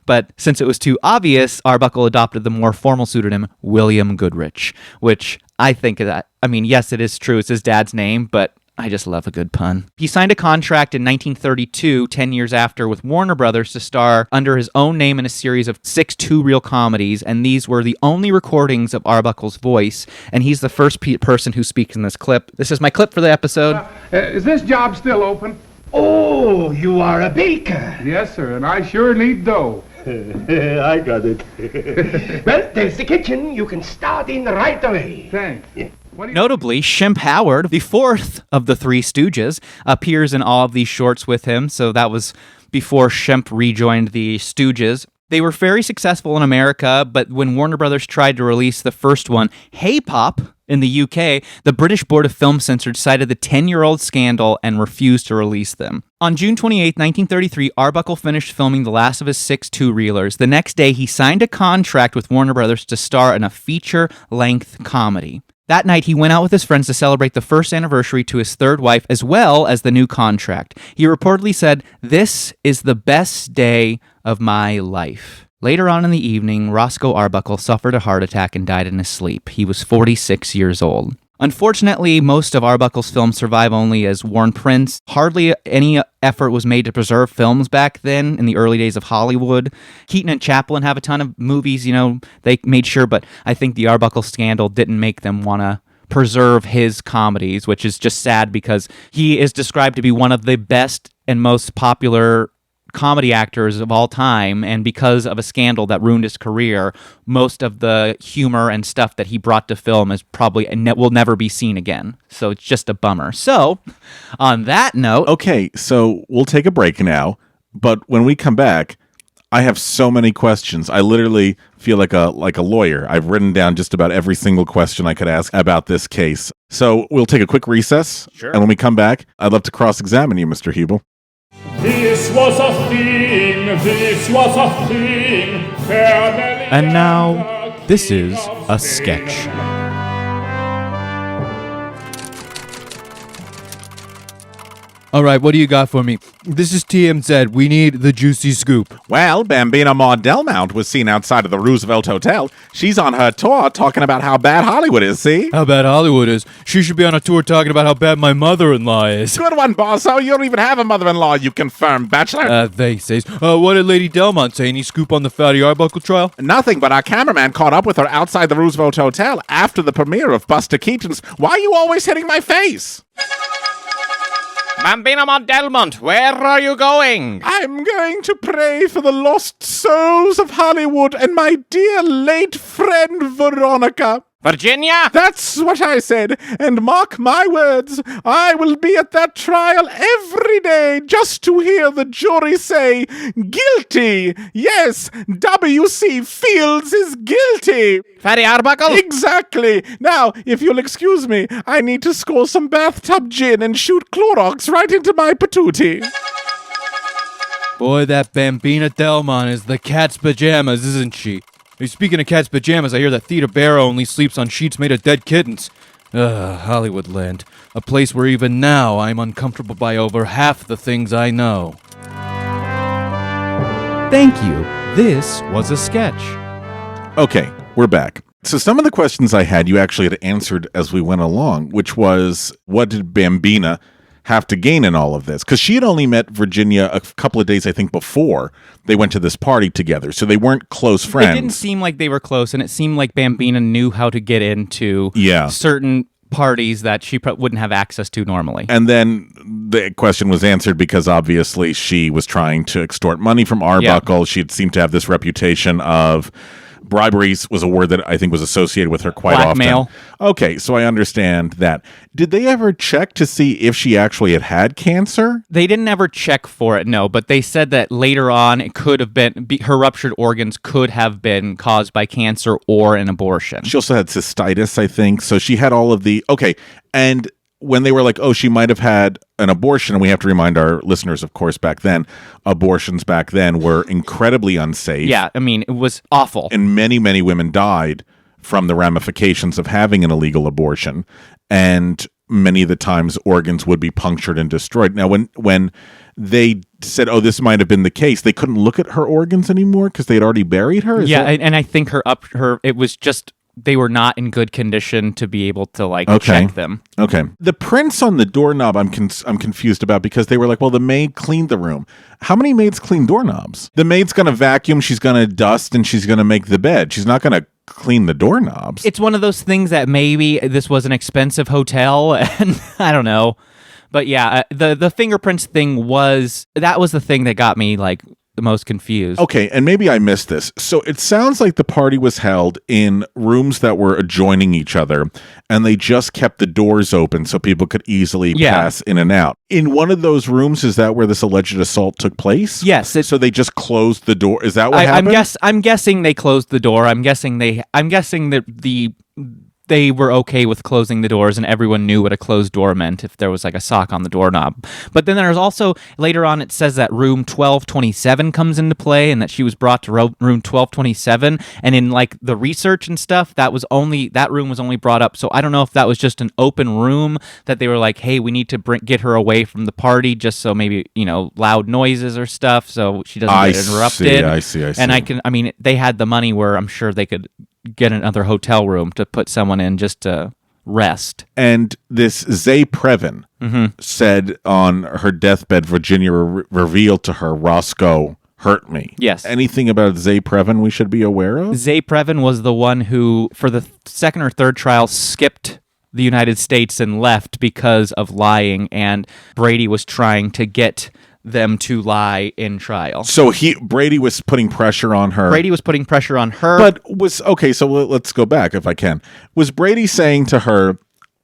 But since it was too obvious, Arbuckle adopted the more formal pseudonym William Goodrich, which I think that, I mean, yes, it is true. It's his dad's name, but I just love a good pun. He signed a contract in 1932, 10 years after, with Warner Brothers to star under his own name in a series of 6 two-reel comedies, and these were the only recordings of Arbuckle's voice, and he's the first person who speaks in this clip. This is my clip for the episode. Is this job still open? Oh, you are a baker. Yes, sir, and I sure need dough. I got it. Well, there's the kitchen. You can start in right away. Thanks. Yeah. Notably, Shemp Howard, the fourth of the Three Stooges, appears in all of these shorts with him, so that was before Shemp rejoined the Stooges. They were very successful in America, but when Warner Brothers tried to release the first one, Hey Pop, in the UK, the British Board of Film Censors cited the 10-year-old scandal and refused to release them. On June 28, 1933, Arbuckle finished filming the last of his 6 two-reelers. The next day, he signed a contract with Warner Brothers to star in a feature-length comedy. That night, he went out with his friends to celebrate the first anniversary to his third wife, as well as the new contract. He reportedly said, "This is the best day of my life." Later on in the evening, Roscoe Arbuckle suffered a heart attack and died in his sleep. He was 46 years old. Unfortunately, most of Arbuckle's films survive only as worn prints. Hardly any effort was made to preserve films back then in the early days of Hollywood. Keaton and Chaplin have a ton of movies, they made sure, but I think the Arbuckle scandal didn't make them want to preserve his comedies, which is just sad because he is described to be one of the best and most popular comedy actors of all time, and because of a scandal that ruined his career, most of the humor and stuff that he brought to film is probably will never be seen again. So it's just a bummer. So, on that note, Okay, so we'll take a break now, but when we come back, I have so many questions. I literally feel like a lawyer. I've written down just about every single question I could ask about this case. So we'll take a quick recess, and when we come back, I'd love to cross-examine you, Mr. Hebel. This was a thing, and now, this is a sketch. All right, what do you got for me? This is TMZ. We need the juicy scoop. Well, Bambina Maude Delmont was seen outside of the Roosevelt Hotel. She's on her tour talking about how bad Hollywood is, see? How bad Hollywood is. She should be on a tour talking about how bad my mother-in-law is. Good one, bosso. You don't even have a mother-in-law, you confirmed bachelor. They say. What did Lady Delmont say? Any scoop on the Fatty Arbuckle trial? Nothing, but our cameraman caught up with her outside the Roosevelt Hotel after the premiere of Buster Keaton's Why Are You Always Hitting My Face? Bambina Maude Delmont, where are you going? I'm going to pray for the lost souls of Hollywood and my dear late friend Veronica. Virginia? That's what I said, and mark my words, I will be at that trial every day just to hear the jury say, guilty. Yes, W.C. Fields is guilty. Fatty Arbuckle? Exactly. Now, if you'll excuse me, I need to score some bathtub gin and shoot Clorox right into my patootie. Boy, that Bambina Delmont is the cat's pajamas, isn't she? Hey, speaking of cat's pajamas, I hear that Theda Barrow only sleeps on sheets made of dead kittens. Hollywood land. A place where even now I'm uncomfortable by over half the things I know. Thank you. This was a sketch. Okay, we're back. So some of the questions I had, you actually had answered as we went along, which was, what did Bambina have to gain in all of this? Because she had only met Virginia a couple of days, I think, before they went to this party together. So they weren't close friends. It didn't seem like they were close, and it seemed like Bambina knew how to get into certain parties that she wouldn't have access to normally. And then the question was answered because obviously she was trying to extort money from Arbuckle. She seemed to have this reputation of briberies, was a word that I think was associated with her quite Blackmail. often. Okay, so I understand that. Did they ever check to see if she actually had cancer? They didn't ever check for it, no, but they said that later on it could have been, her ruptured organs could have been caused by cancer or an abortion. She also had cystitis, I think. So she had all of the... Okay, and when they were like, oh, she might have had an abortion, and we have to remind our listeners, of course, back then, abortions back then were incredibly unsafe. Yeah, I mean, it was awful. And many, many women died from the ramifications of having an illegal abortion. And many of the times organs would be punctured and destroyed. Now, when they said, oh, this might have been the case, they couldn't look at her organs anymore because they had already buried her? And I think it was just... they were not in good condition to be able to check them. Okay. The prints on the doorknob I'm confused about because they were like, well, the maid cleaned the room. How many maids clean doorknobs? The maid's going to vacuum, she's going to dust, and she's going to make the bed. She's not going to clean the doorknobs. It's one of those things that maybe this was an expensive hotel, and I don't know. But yeah, the fingerprints thing was the thing that got me the most confused. Okay, and maybe I missed this. So it sounds like the party was held in rooms that were adjoining each other, and they just kept the doors open so people could easily pass in and out. In one of those rooms, is that where this alleged assault took place? Yes. So they just closed the door. Is that what happened? I'm guessing they closed the door. I'm guessing that they were okay with closing the doors, and everyone knew what a closed door meant if there was like a sock on the doorknob. But then there's also, later on, it says that room 1227 comes into play, and that she was brought to room 1227. And in like the research and stuff, that room was only brought up. So I don't know if that was just an open room that they were like, hey, we need to get her away from the party, just so maybe, loud noises or stuff, so she doesn't get interrupted. I see. And they had the money where I'm sure they could get another hotel room to put someone in just to rest. And this Zay Previn said on her deathbed, Virginia revealed to her, Roscoe hurt me. Yes. Anything about Zay Previn we should be aware of? Zay Previn was the one who, for the second or third trial, skipped the United States and left because of lying, and Brady was trying to get them to lie in trial. So Brady was putting pressure on her. But so let's go back if I can. Was Brady saying to her,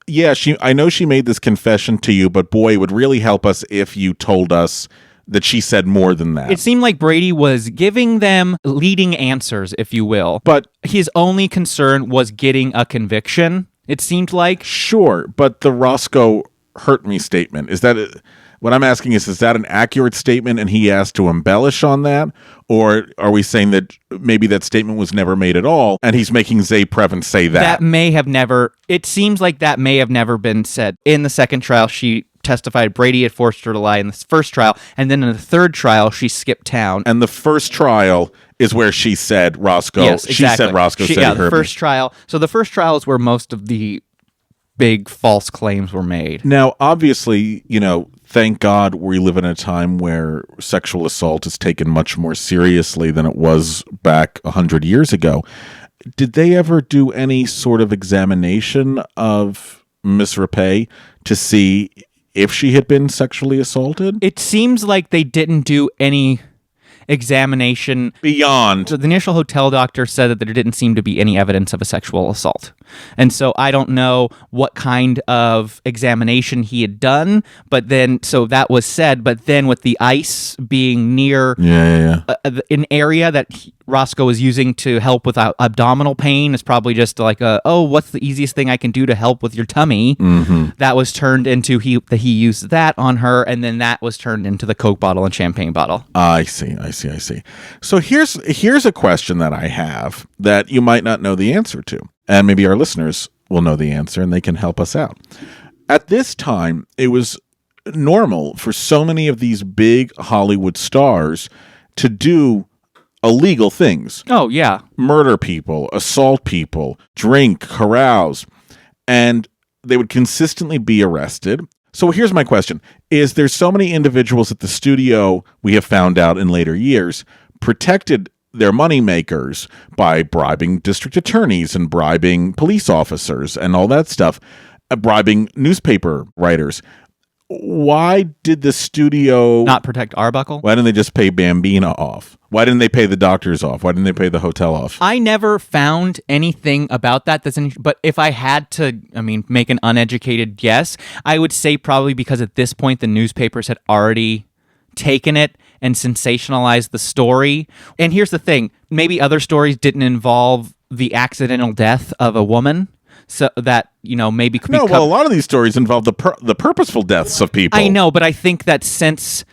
yeah, I know she made this confession to you, but boy, it would really help us if you told us that she said more than that. It seemed like Brady was giving them leading answers, if you will. But his only concern was getting a conviction, it seemed like. Sure, but the Roscoe hurt me statement, what I'm asking is that an accurate statement and he asked to embellish on that? Or are we saying that maybe that statement was never made at all and he's making Zay Previn say that? It seems like that may have never been said. In the second trial, she testified Brady had forced her to lie in the first trial, and then in the third trial, she skipped town. And the first trial is where she said Roscoe. Yes, exactly. She said Roscoe said he hurt the first trial. So the first trial is where most of the big false claims were made. Now, obviously, thank God we live in a time where sexual assault is taken much more seriously than it was back 100 years ago. Did they ever do any sort of examination of Miss Rappe to see if she had been sexually assaulted? It seems like they didn't do any examination beyond. So the initial hotel doctor said that there didn't seem to be any evidence of a sexual assault. And so I don't know what kind of examination he had done, but then, so that was said, but then with the ice being near an area that Roscoe was using to help with abdominal pain, is probably just like what's the easiest thing I can do to help with your tummy? Mm-hmm. That was turned into, he used that on her, and then that was turned into the Coke bottle and champagne bottle. I see. So here's a question that I have that you might not know the answer to, and maybe our listeners will know the answer and they can help us out. At this time, it was normal for so many of these big Hollywood stars to do illegal things. Oh, yeah. Murder people, assault people, drink, carouse, and they would consistently be arrested. So here's my question. Is there so many individuals at the studio, we have found out in later years, protected their moneymakers by bribing district attorneys and bribing police officers and all that stuff, bribing newspaper writers? Why did the studio not protect Arbuckle? Why didn't they just pay Bambina off? Why didn't they pay the doctors off? Why didn't they pay the hotel off? I never found anything about that. But if I had to, make an uneducated guess, I would say probably because at this point the newspapers had already taken it and sensationalized the story. And here's the thing, maybe other stories didn't involve the accidental death of a woman. So that, maybe could be... No, well, a lot of these stories involve the purposeful deaths of people. I know, but I think that since...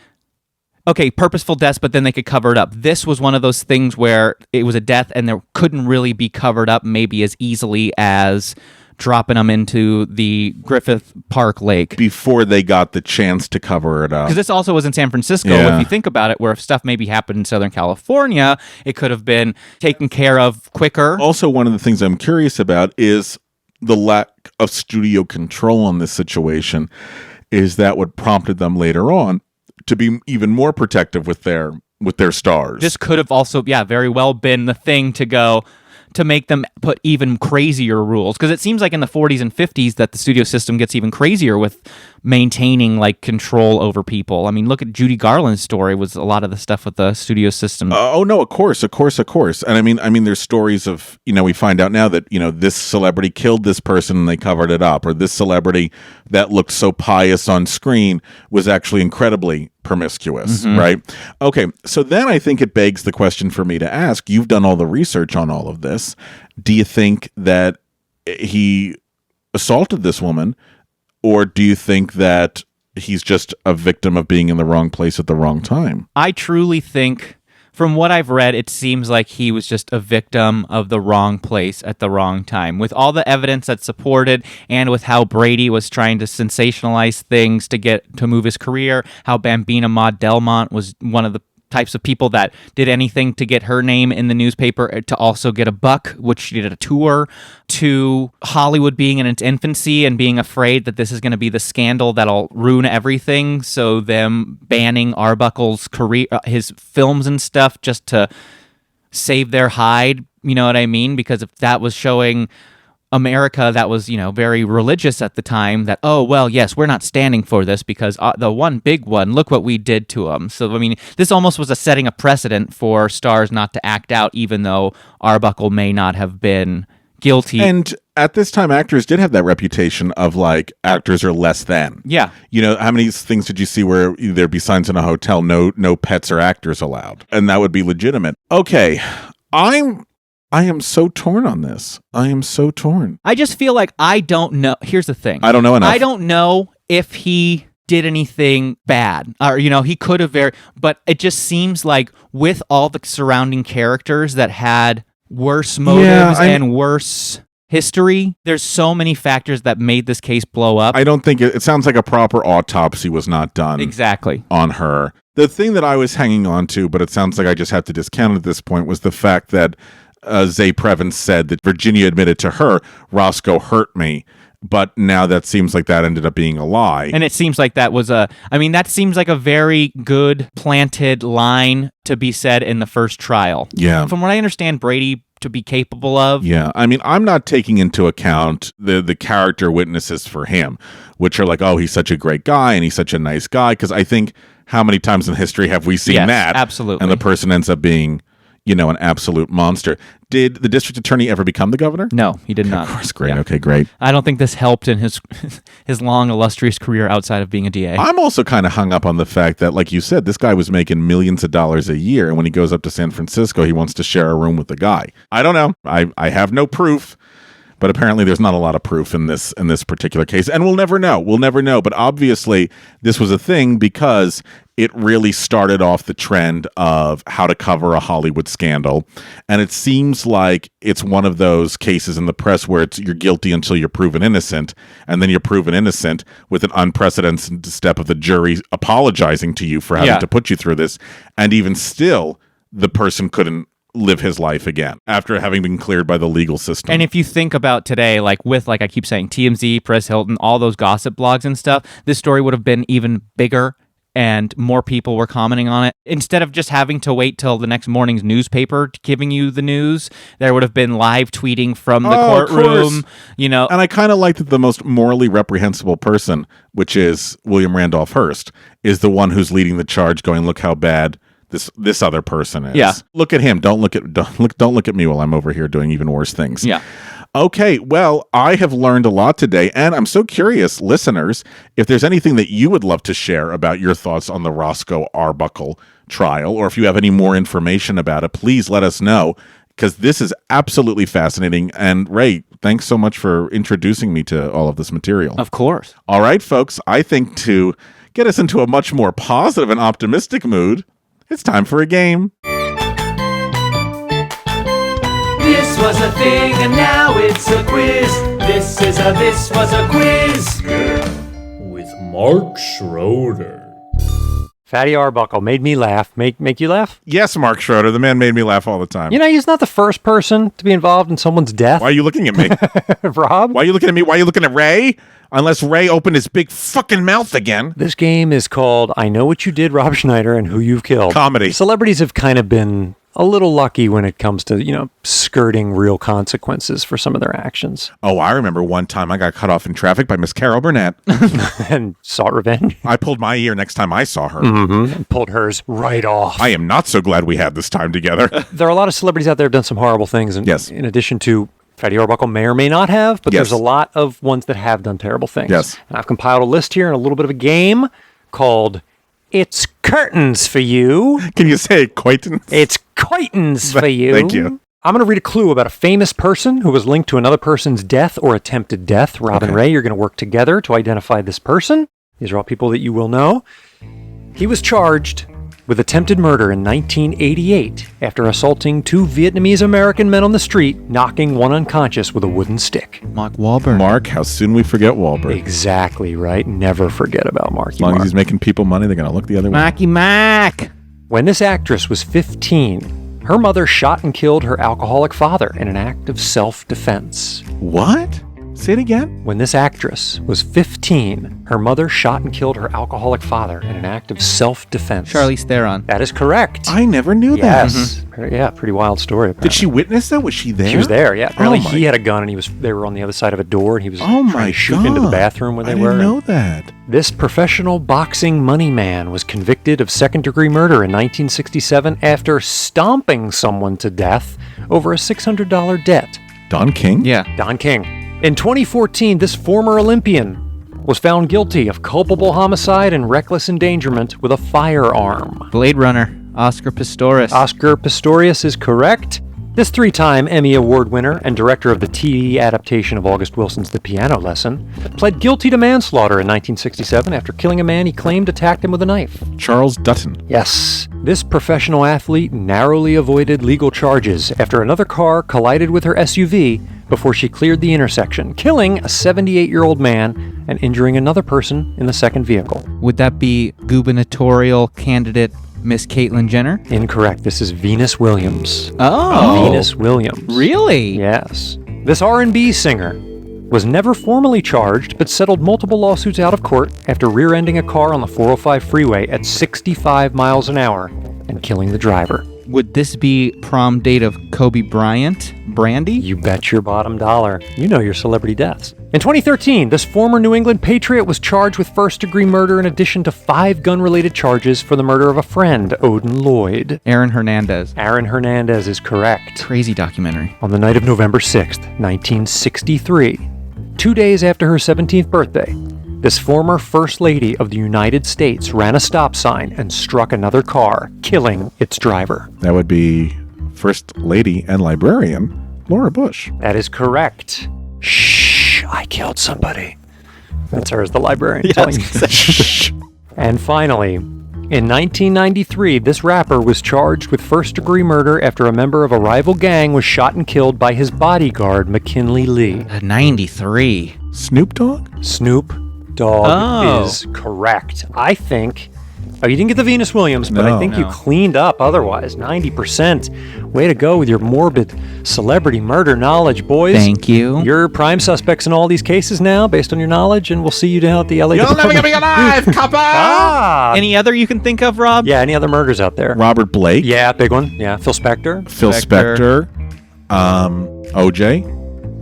Okay, purposeful deaths, but then they could cover it up. This was one of those things where it was a death and there couldn't really be covered up maybe as easily as dropping them into the Griffith Park Lake. Before they got the chance to cover it up. Because this also was in San Francisco, if you think about it, where if stuff maybe happened in Southern California, it could have been taken care of quicker. Also, one of the things I'm curious about is the lack of studio control on this situation. Is that what prompted them later on to be even more protective with their stars? This could have also, very well been the thing to go to make them put even crazier rules. Because it seems like in the 40s and 50s that the studio system gets even crazier with maintaining like control over people. I mean, look at Judy Garland's story was a lot of the stuff with the studio system. Oh no, of course. And I mean, there's stories of, we find out now that, this celebrity killed this person and they covered it up, or this celebrity that looked so pious on screen was actually incredibly promiscuous, right? Okay, so then I think it begs the question for me to ask, you've done all the research on all of this. Do you think that he assaulted this woman, or do you think that he's just a victim of being in the wrong place at the wrong time? I truly think, from what I've read, it seems like he was just a victim of the wrong place at the wrong time. With all the evidence that supported, and with how Brady was trying to sensationalize things to move his career, how Bambina Maude Delmont was one of the types of people that did anything to get her name in the newspaper to also get a buck, which she did a tour, to Hollywood being in its infancy and being afraid that this is going to be the scandal that'll ruin everything. So them banning Arbuckle's career, his films and stuff, just to save their hide. You know what I mean? Because if that was showing America that was, very religious at the time, that, oh, well, yes, we're not standing for this because the one big one, look what we did to him. So, I mean, this almost was setting a precedent for stars not to act out, even though Arbuckle may not have been guilty. And at this time, actors did have that reputation of, like, actors are less than. Yeah. How many things did you see where there'd be signs in a hotel, no pets or actors allowed? And that would be legitimate. Okay, I am so torn on this. I am so torn. I just feel like I don't know. Here's the thing. I don't know enough. I don't know if he did anything bad, or, he could have but it just seems like with all the surrounding characters that had worse motives and worse history, there's so many factors that made this case blow up. I don't think it sounds like a proper autopsy was not done exactly on her. The thing that I was hanging on to, but it sounds like I just have to discount at this point, was the fact that Zay Previn said that Virginia admitted to her, Roscoe hurt me, but now that seems like that ended up being a lie. And it seems like that was that seems like a very good planted line to be said in the first trial. Yeah. From what I understand, Brady to be capable of. Yeah. I mean, I'm not taking into account the character witnesses for him, which are like, oh, he's such a great guy and he's such a nice guy. Because I think how many times in history have we seen that? Absolutely. And the person ends up being, an absolute monster. Did the district attorney ever become the governor? No, he did not. Of course, great. Yeah. Okay, great. I don't think this helped in his long, illustrious career outside of being a DA. I'm also kind of hung up on the fact that, like you said, this guy was making millions of dollars a year, and when he goes up to San Francisco, he wants to share a room with the guy. I don't know. I have no proof, but apparently there's not a lot of proof in this particular case, and we'll never know. We'll never know. But obviously, this was a thing because it really started off the trend of how to cover a Hollywood scandal. And it seems like it's one of those cases in the press where you're guilty until you're proven innocent, and then you're proven innocent with an unprecedented step of the jury apologizing to you for having to put you through this. And even still, the person couldn't live his life again after having been cleared by the legal system. And if you think about today, with I keep saying, TMZ, Perez Hilton, all those gossip blogs and stuff, this story would have been even bigger and more people were commenting on it. Instead of just having to wait till the next morning's newspaper giving you the news, there would have been live tweeting from the courtroom, And I kind of like that the most morally reprehensible person, which is William Randolph Hearst, is the one who's leading the charge, going, look how bad this other person is. Yeah. Look at him. Don't look at me while I'm over here doing even worse things. Yeah. Okay, well, I have learned a lot today, and I'm so curious, listeners, if there's anything that you would love to share about your thoughts on the Roscoe Arbuckle trial, or if you have any more information about it, please let us know, because this is absolutely fascinating. And Ray, thanks so much for introducing me to all of this material. Of course. All right, folks, I think to get us into a much more positive and optimistic mood, it's time for a game. This was a thing and now it's a quiz. This was a quiz. With Mark Schroeder. Fatty Arbuckle made me laugh. Make you laugh? Yes, Mark Schroeder. The man made me laugh all the time. He's not the first person to be involved in someone's death. Why are you looking at me? Rob? Why are you looking at me? Why are you looking at Ray? Unless Ray opened his big fucking mouth again. This game is called I Know What You Did, Rob Schneider, and Who You've Killed. Comedy. Celebrities have kind of been a little lucky when it comes to, skirting real consequences for some of their actions. Oh, I remember one time I got cut off in traffic by Miss Carol Burnett. And sought revenge. I pulled my ear next time I saw her. Mm-hmm. And pulled hers right off. I am not so glad we had this time together. There are a lot of celebrities out there who have done some horrible things. And Yes. in addition to Fatty Arbuckle may or may not have, but Yes. there's a lot of ones that have done terrible things. Yes. And I've compiled a list here and a little bit of a game called It's Curtains for You. Can you say acquaintance? It's Curtains for You. Thank you. I'm going to read a clue about a famous person who was linked to another person's death or attempted death. Rob and Ray, you're going to work together to identify this person. These are all people that you will know. He was charged with attempted murder in 1988 after assaulting 2 Vietnamese American men on the street, knocking one unconscious with a wooden stick. Mark Wahlberg. Mark, how soon we forget Wahlberg. Exactly right. Never forget about Marky As long Mark. as he's making people money, they're going to look the other way. Marky Mac. When this actress was 15, her mother shot and killed her alcoholic father in an act of self-defense. What? Say it again. When this actress was 15, her mother shot and killed her alcoholic father in an act of self-defense. Charlize Theron. That is correct. I never knew that. Yes. Yeah, pretty wild story. Did she witness that? Was she there? She was there, yeah. Apparently Oh my- he had a gun and they were on the other side of a door and he was Oh trying my to shoot into the God. bathroom where they I were. didn't know that. This professional boxing money man was convicted of second-degree murder in 1967 after stomping someone to death over a $600 debt. Don King? Yeah. Don King. In 2014, this former Olympian was found guilty of culpable homicide and reckless endangerment with a firearm. Blade Runner. Oscar Pistorius. Oscar Pistorius is correct. This 3-time Emmy Award winner and director of the TV adaptation of August Wilson's The Piano Lesson pled guilty to manslaughter in 1967 after killing a man he claimed attacked him with a knife. Charles Dutton. Yes, this professional athlete narrowly avoided legal charges after another car collided with her SUV before she cleared the intersection, killing a 78-year-old man and injuring another person in the second vehicle. Would that be gubernatorial candidate Miss Caitlyn Jenner? Incorrect. This is Venus Williams. Oh. Venus Williams. Really? Yes. This R&B singer was never formally charged, but settled multiple lawsuits out of court after rear-ending a car on the 405 freeway at 65 miles an hour and killing the driver. Would this be prom date of Kobe Bryant? Brandy? You bet your bottom dollar. You know your celebrity deaths. In 2013, this former New England Patriot was charged with first-degree murder in addition to 5 gun-related charges for the murder of a friend, Odin Lloyd. Aaron Hernandez. Aaron Hernandez is correct. Crazy documentary. On the night of November 6th, 1963, 2 days after her 17th birthday, this former First Lady of the United States ran a stop sign and struck another car, killing its driver. That would be First Lady and Librarian Laura Bush. That is correct. Shh, I killed somebody. That's her as the librarian telling you. And finally, in 1993, this rapper was charged with first-degree murder after a member of a rival gang was shot and killed by his bodyguard, McKinley Lee. 93. Snoop Dogg? Snoop Dogg is correct. I think... Oh, you didn't get the Venus Williams, but I think you cleaned up otherwise. 90%. Way to go with your morbid celebrity murder knowledge, boys. Thank you. You're prime suspects in all these cases now, based on your knowledge, and we'll see you down at the LA You'll never Department. get me alive, copper! Ah! Any other you can think of, Rob? Yeah, any other murders out there? Robert Blake. Yeah, big one. Yeah, Phil Spector. Phil Spector. OJ.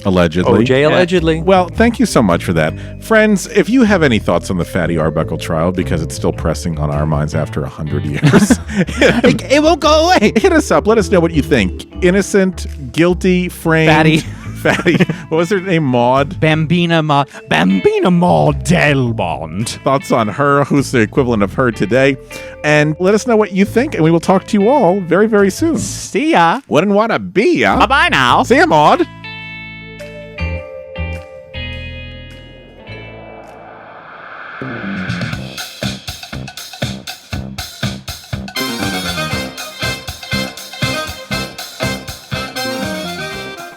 Allegedly. OJ allegedly. Well, thank you so much for that. Friends, if you have any thoughts on the Fatty Arbuckle trial, because it's still pressing on our minds after 100 years, It won't go away. hit us up. Let us know what you think. Innocent, guilty, framed. Fatty. What was her name? Maude? Bambina Maude Delmont. Thoughts on her, who's the equivalent of her today. And let us know what you think, and we will talk to you all very, very soon. See ya. Wouldn't want to be ya. Bye-bye now. See ya, Maude.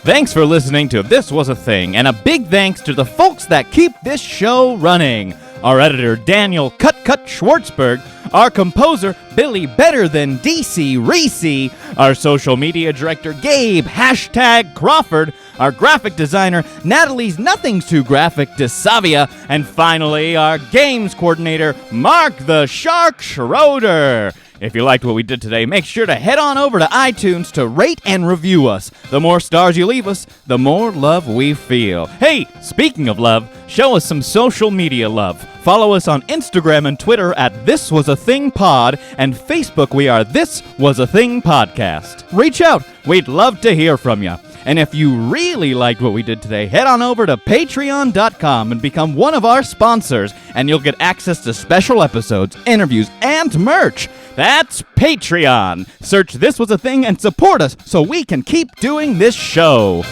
Thanks for listening to This Was a Thing, and a big thanks to the folks that keep this show running. Our editor, Daniel Cut Schwartzberg, our composer, Billy Better Than DC Reese, our social media director, Gabe #Crawford, our graphic designer, Natalie's Nothing's Too Graphic DeSavia, and finally, our games coordinator, Mark the Shark Schroeder. If you liked what we did today, make sure to head on over to iTunes to rate and review us. The more stars you leave us, the more love we feel. Hey, speaking of love, show us some social media love. Follow us on Instagram and Twitter at This Was a Thing Pod, and Facebook we are This Was a Thing Podcast. Reach out. We'd love to hear from you. And if you really liked what we did today, head on over to patreon.com and become one of our sponsors, and you'll get access to special episodes, interviews, and merch. That's Patreon. Search This Was a Thing and support us so we can keep doing this show.